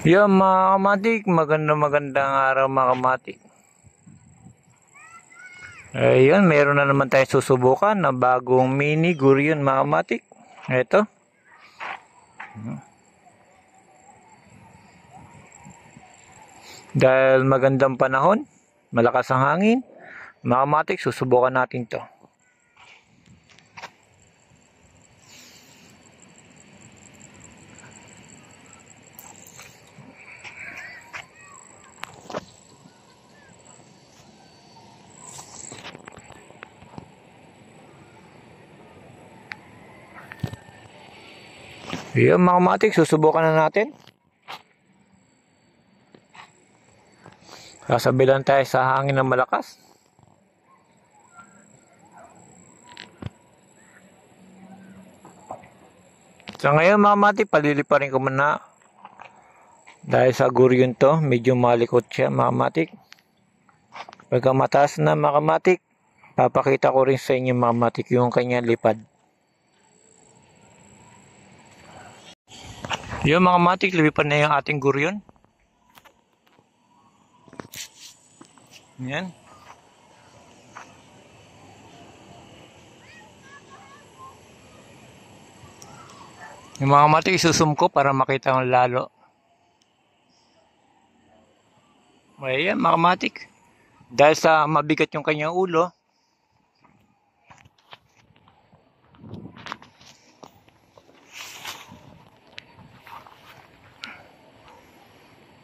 Yan mga kamatik, magandang araw mga kamatik. Ayun, meron na naman tayo susubukan na bagong mini Gurion mga kamatik. Ito. Dahil magandang panahon, malakas ang hangin, mga kamatik, susubukan natin to. Yan mga kamatik, susubukan na natin. Sasabi lang tayo sa hangin ng malakas. So ngayon mga kamatik, paliliparin ko muna. Dahil sa Gurion to, medyo malikot siya mga kamatik. Pagka mataas na mga kamatik, papakita ko rin sa inyo mga kamatik yung kanyang lipad. Yung mga kamatik, lumipad na yung ating Gurion. Yan. Yung mga kamatik, isusum ko para makita ng lalo. Ayan mga kamatik. Dahil sa mabigat yung kanyang ulo,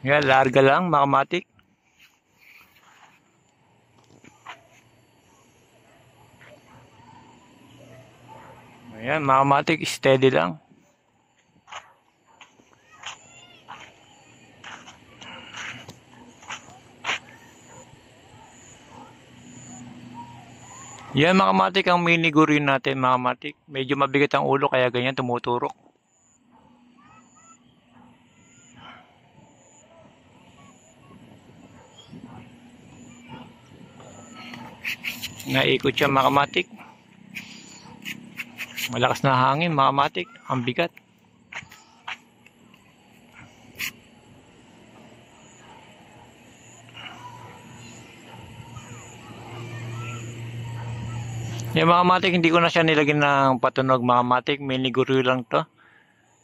yan, larga lang mga kamatik. Ayan mga kamatik, steady lang. Yan mga kamatik, ang mini Gurion natin mga kamatik. Medyo mabigat ang ulo kaya ganyan tumuturok. Naikot siya mga kamatik. Malakas na hangin mga kamatik. Ang bigat. Yung mga kamatik, hindi ko na siya nilagyan ng patunog mga kamatik. Mini Gurion lang to.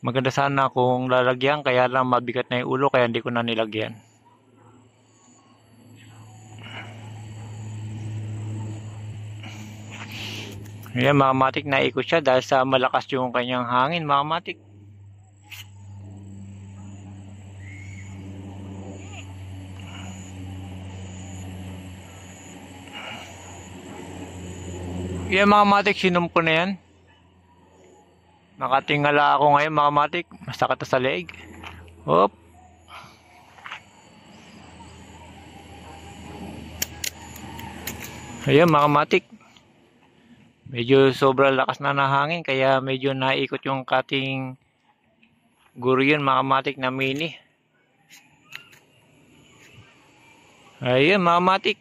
Maganda sana kung lalagyan. Kaya lang mabigat na yung ulo kaya hindi ko na nilagyan. Ayan mga kamatik, naikot siya dahil sa malakas yung kanyang hangin mga kamatik. Yan mga kamatik, sinumpo na yan. Nakatingala ako ngayon mga kamatik, masakit sa leeg. Hop. Ayan mga kamatik. Medyo sobrang lakas na hangin kaya medyo naikot yung kating Gurion mga kamatik na mini. Ayan mga kamatik.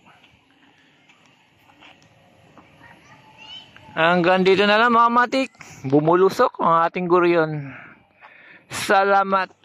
Hanggang dito na lang mga kamatik. Bumulusok ang ating Gurion. Salamat.